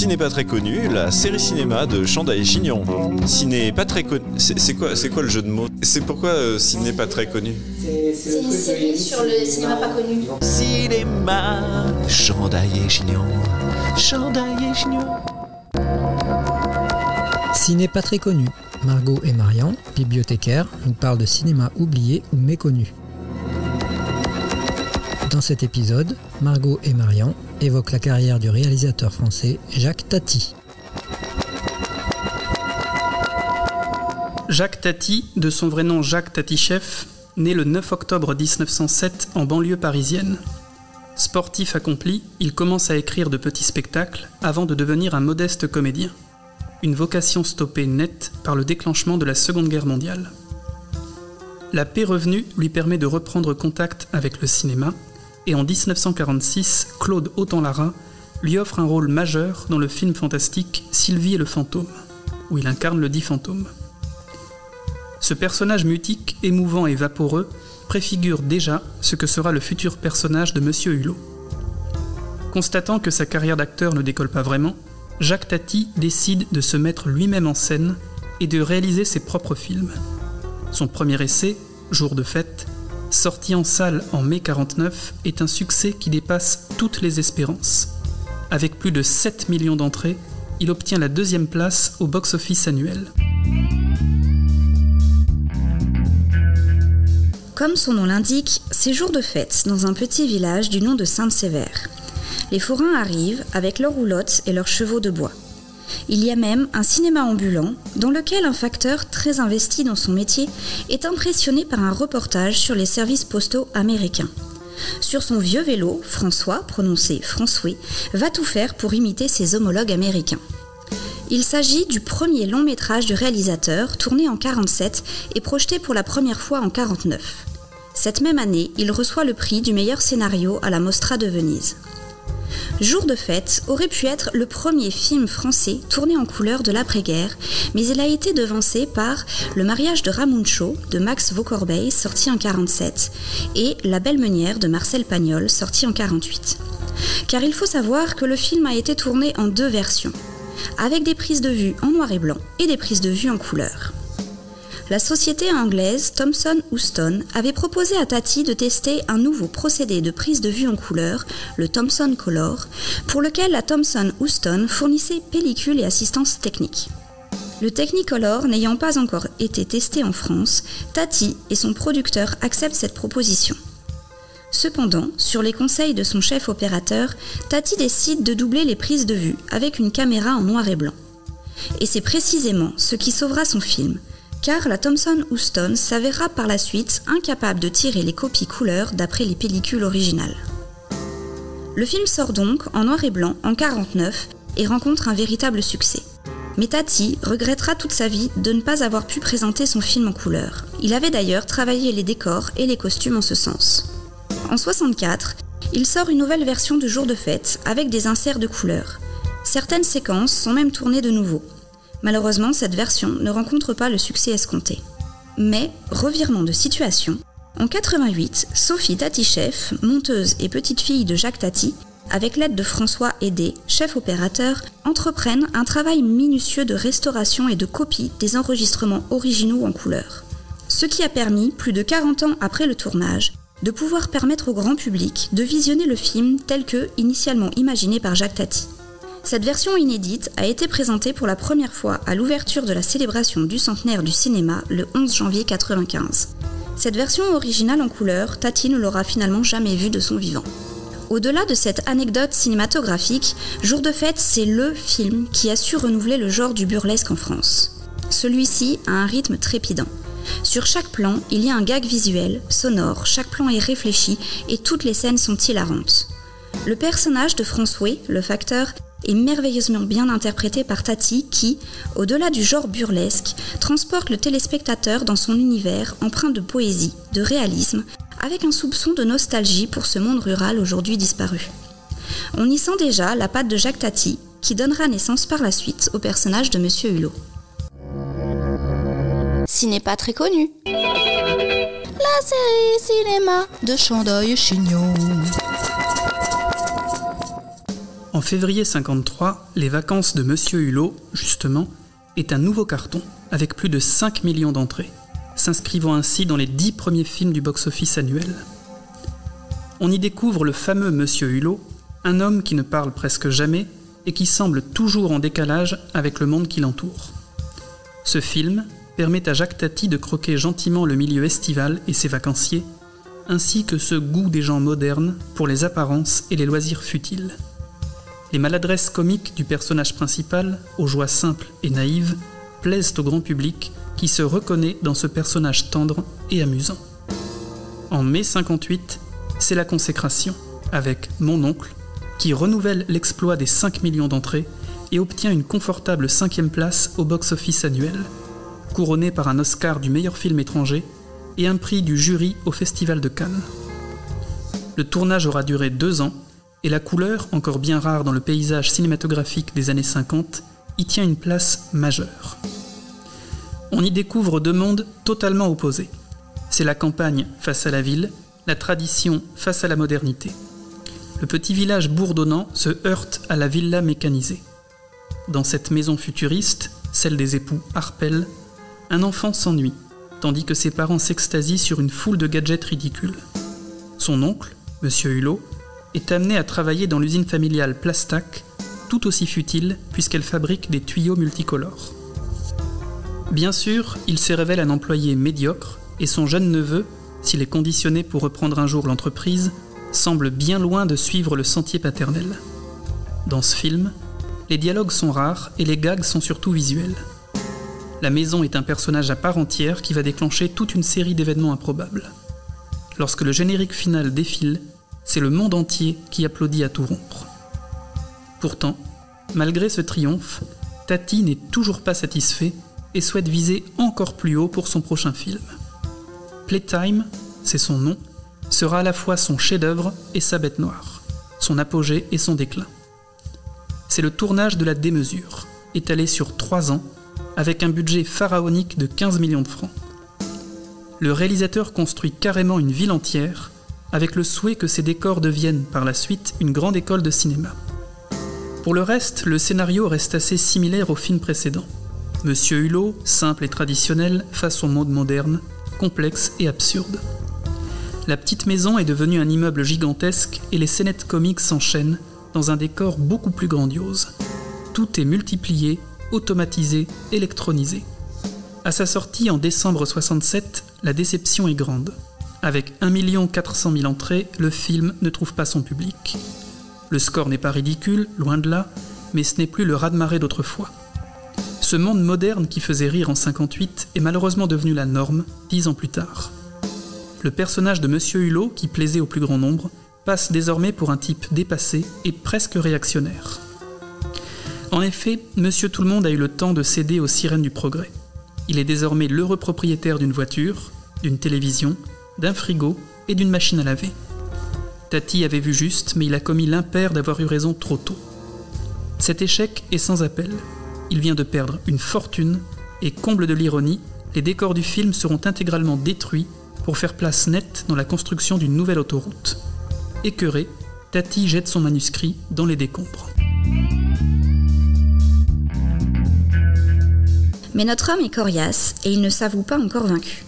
Ciné pas très connu, la série cinéma de Chanda et Chignon. Ciné pas très connu. C'est quoi le jeu de mots? C'est pourquoi ciné pas très connu? C'est une série sur le cinéma pas connu. Cinéma, Chanda et Chignon. Chanda et Chignon. Ciné pas très connu. Margot et Marian, bibliothécaires, nous parlent de cinéma oublié ou méconnu. Dans cet épisode, Margot et Marian évoquent la carrière du réalisateur français Jacques Tati. Jacques Tati, de son vrai nom Jacques Tati-Chef, né le 9 octobre 1907 en banlieue parisienne. Sportif accompli, il commence à écrire de petits spectacles avant de devenir un modeste comédien. Une vocation stoppée nette par le déclenchement de la Seconde Guerre mondiale. La paix revenue lui permet de reprendre contact avec le cinéma, et en 1946, Claude Autant-Lara lui offre un rôle majeur dans le film fantastique Sylvie et le fantôme, où il incarne le dit fantôme. Ce personnage mutique, émouvant et vaporeux préfigure déjà ce que sera le futur personnage de Monsieur Hulot. Constatant que sa carrière d'acteur ne décolle pas vraiment, Jacques Tati décide de se mettre lui-même en scène et de réaliser ses propres films. Son premier essai, Jour de fête, sorti en salle en mai 1949, est un succès qui dépasse toutes les espérances. Avec plus de 7 millions d'entrées, il obtient la 2e place au box-office annuel. Comme son nom l'indique, c'est jour de fête dans un petit village du nom de Sainte-Sévère. Les forains arrivent avec leurs roulottes et leurs chevaux de bois. Il y a même un cinéma ambulant dans lequel un facteur très investi dans son métier est impressionné par un reportage sur les services postaux américains. Sur son vieux vélo, François, prononcé François, va tout faire pour imiter ses homologues américains. Il s'agit du premier long métrage du réalisateur, tourné en 1947 et projeté pour la première fois en 1949. Cette même année, il reçoit le prix du meilleur scénario à la Mostra de Venise. Jour de fête aurait pu être le premier film français tourné en couleur de l'après-guerre, mais il a été devancé par Le mariage de Ramuncho de Max Vaucorbeil, sorti en 1947, et La belle meunière de Marcel Pagnol, sorti en 1948. Car il faut savoir que le film a été tourné en 2 versions, avec des prises de vue en noir et blanc et des prises de vue en couleur. La société anglaise Thomson Houston avait proposé à Tati de tester un nouveau procédé de prise de vue en couleur, le Thomson Color, pour lequel la Thomson Houston fournissait pellicules et assistance technique. Le Technicolor n'ayant pas encore été testé en France, Tati et son producteur acceptent cette proposition. Cependant, sur les conseils de son chef opérateur, Tati décide de doubler les prises de vue avec une caméra en noir et blanc. Et c'est précisément ce qui sauvera son film, car la Thomson Houston s'avérera par la suite incapable de tirer les copies couleurs d'après les pellicules originales. Le film sort donc en noir et blanc en 1949 et rencontre un véritable succès. Mais Tati regrettera toute sa vie de ne pas avoir pu présenter son film en couleur. Il avait d'ailleurs travaillé les décors et les costumes en ce sens. En 1964, il sort une nouvelle version de Jour de fête avec des inserts de couleurs. Certaines séquences sont même tournées de nouveau. Malheureusement, cette version ne rencontre pas le succès escompté. Mais, revirement de situation, en 1988, Sophie Tati-Chef, monteuse et petite-fille de Jacques Tati, avec l'aide de François Hédé, chef opérateur, entreprennent un travail minutieux de restauration et de copie des enregistrements originaux en couleur. Ce qui a permis, plus de 40 ans après le tournage, de pouvoir permettre au grand public de visionner le film tel que initialement imaginé par Jacques Tati. Cette version inédite a été présentée pour la première fois à l'ouverture de la célébration du centenaire du cinéma le 11 janvier 1995. Cette version originale en couleur, Tati ne l'aura finalement jamais vue de son vivant. Au-delà de cette anecdote cinématographique, Jour de fête, c'est le film qui a su renouveler le genre du burlesque en France. Celui-ci a un rythme trépidant. Sur chaque plan, il y a un gag visuel, sonore, chaque plan est réfléchi et toutes les scènes sont hilarantes. Le personnage de François, le facteur, est merveilleusement bien interprété par Tati qui, au-delà du genre burlesque, transporte le téléspectateur dans son univers empreint de poésie, de réalisme, avec un soupçon de nostalgie pour ce monde rural aujourd'hui disparu. On y sent déjà la patte de Jacques Tati, qui donnera naissance par la suite au personnage de Monsieur Hulot. Ciné pas très connu. La série cinéma de Chanda et Chignon. En En février 1953, Les vacances de Monsieur Hulot, justement, est un nouveau carton avec plus de 5 millions d'entrées, s'inscrivant ainsi dans les 10 premiers films du box-office annuel. On y découvre le fameux Monsieur Hulot, un homme qui ne parle presque jamais et qui semble toujours en décalage avec le monde qui l'entoure. Ce film permet à Jacques Tati de croquer gentiment le milieu estival et ses vacanciers, ainsi que ce goût des gens modernes pour les apparences et les loisirs futiles. Les maladresses comiques du personnage principal, aux joies simples et naïves, plaisent au grand public qui se reconnaît dans ce personnage tendre et amusant. En mai 1958, c'est la consécration, avec Mon oncle, qui renouvelle l'exploit des 5 millions d'entrées et obtient une confortable 5e place au box-office annuel, couronné par un Oscar du meilleur film étranger et un prix du jury au Festival de Cannes. Le tournage aura duré 2 ans, et la couleur, encore bien rare dans le paysage cinématographique des années 50, y tient une place majeure. On y découvre 2 mondes totalement opposés. C'est la campagne face à la ville, la tradition face à la modernité. Le petit village bourdonnant se heurte à la villa mécanisée. Dans cette maison futuriste, celle des époux Harpel, un enfant s'ennuie, tandis que ses parents s'extasient sur une foule de gadgets ridicules. Son oncle, Monsieur Hulot, est amené à travailler dans l'usine familiale Plastac, tout aussi futile puisqu'elle fabrique des tuyaux multicolores. Bien sûr, il se révèle un employé médiocre et son jeune neveu, s'il est conditionné pour reprendre un jour l'entreprise, semble bien loin de suivre le sentier paternel. Dans ce film, les dialogues sont rares et les gags sont surtout visuels. La maison est un personnage à part entière qui va déclencher toute une série d'événements improbables. Lorsque le générique final défile, c'est le monde entier qui applaudit à tout rompre. Pourtant, malgré ce triomphe, Tati n'est toujours pas satisfait et souhaite viser encore plus haut pour son prochain film. Playtime, c'est son nom, sera à la fois son chef-d'œuvre et sa bête noire, son apogée et son déclin. C'est le tournage de la démesure, étalé sur 3 ans, avec un budget pharaonique de 15 millions de francs. Le réalisateur construit carrément une ville entière, avec le souhait que ces décors deviennent par la suite une grande école de cinéma. Pour le reste, le scénario reste assez similaire au film précédent. Monsieur Hulot, simple et traditionnel, face au monde moderne, complexe et absurde. La petite maison est devenue un immeuble gigantesque et les scénettes comiques s'enchaînent dans un décor beaucoup plus grandiose. Tout est multiplié, automatisé, électronisé. À sa sortie en décembre 1967, la déception est grande. Avec 1 400 000 entrées, le film ne trouve pas son public. Le score n'est pas ridicule, loin de là, mais ce n'est plus le raz-de-marée d'autrefois. Ce monde moderne qui faisait rire en 1958 est malheureusement devenu la norme 10 ans plus tard. Le personnage de Monsieur Hulot, qui plaisait au plus grand nombre, passe désormais pour un type dépassé et presque réactionnaire. En effet, Monsieur Tout-le-Monde a eu le temps de céder aux sirènes du progrès. Il est désormais l'heureux propriétaire d'une voiture, d'une télévision, d'un frigo et d'une machine à laver. Tati avait vu juste, mais il a commis l'impair d'avoir eu raison trop tôt. Cet échec est sans appel. Il vient de perdre une fortune et, comble de l'ironie, les décors du film seront intégralement détruits pour faire place nette dans la construction d'une nouvelle autoroute. Écœuré, Tati jette son manuscrit dans les décombres. Mais notre homme est coriace et il ne s'avoue pas encore vaincu.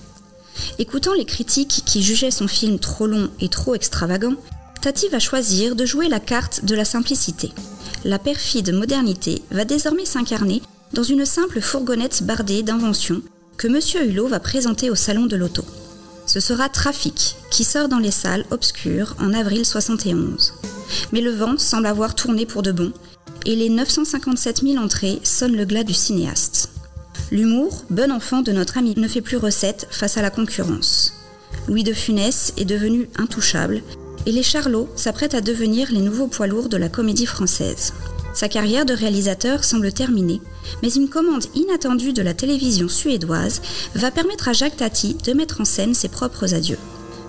Écoutant les critiques qui jugeaient son film trop long et trop extravagant, Tati va choisir de jouer la carte de la simplicité. La perfide modernité va désormais s'incarner dans une simple fourgonnette bardée d'inventions que Monsieur Hulot va présenter au salon de l'auto. Ce sera Trafic, qui sort dans les salles obscures en avril 1971. Mais le vent semble avoir tourné pour de bon, et les 957 000 entrées sonnent le glas du cinéaste. L'humour, bon enfant de notre ami, ne fait plus recette face à la concurrence. Louis de Funès est devenu intouchable, et les Charlots s'apprêtent à devenir les nouveaux poids lourds de la comédie française. Sa carrière de réalisateur semble terminée, mais une commande inattendue de la télévision suédoise va permettre à Jacques Tati de mettre en scène ses propres adieux.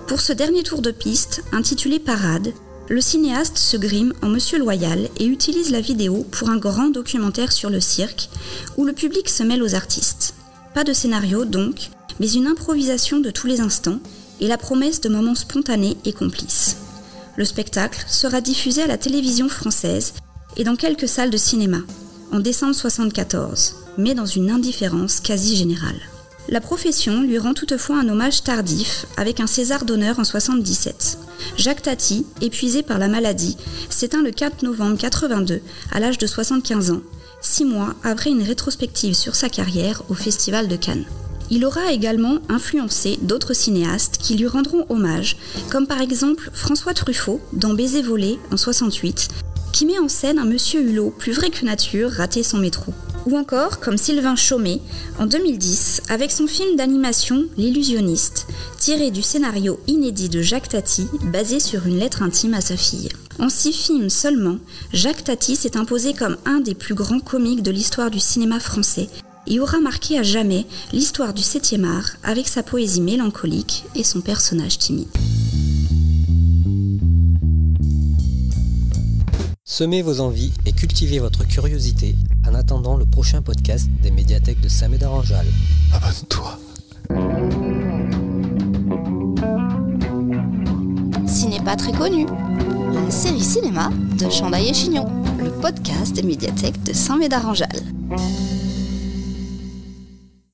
Pour ce dernier tour de piste, intitulé Parade, le cinéaste se grime en Monsieur Loyal et utilise la vidéo pour un grand documentaire sur le cirque, où le public se mêle aux artistes. Pas de scénario donc, mais une improvisation de tous les instants et la promesse de moments spontanés et complices. Le spectacle sera diffusé à la télévision française et dans quelques salles de cinéma, en décembre 1974, mais dans une indifférence quasi générale. La profession lui rend toutefois un hommage tardif avec un César d'honneur en 1977. Jacques Tati, épuisé par la maladie, s'éteint le 4 novembre 1982 à l'âge de 75 ans, 6 mois après une rétrospective sur sa carrière au Festival de Cannes. Il aura également influencé d'autres cinéastes qui lui rendront hommage, comme par exemple François Truffaut dans Baiser volé en 1968, qui met en scène un monsieur Hulot plus vrai que nature raté son métro. Ou encore comme Sylvain Chomet en 2010 avec son film d'animation L'Illusionniste, tiré du scénario inédit de Jacques Tati basé sur une lettre intime à sa fille. En 6 films seulement, Jacques Tati s'est imposé comme un des plus grands comiques de l'histoire du cinéma français et aura marqué à jamais l'histoire du 7e art avec sa poésie mélancolique et son personnage timide. Semez vos envies et cultivez votre curiosité en attendant le prochain podcast des médiathèques de Saint-Médard-en-Jalles. Abonne-toi. Ciné pas très connu. Une série cinéma de Chandaille et Chignon. Le podcast des médiathèques de Saint-Médard-en-Jalles.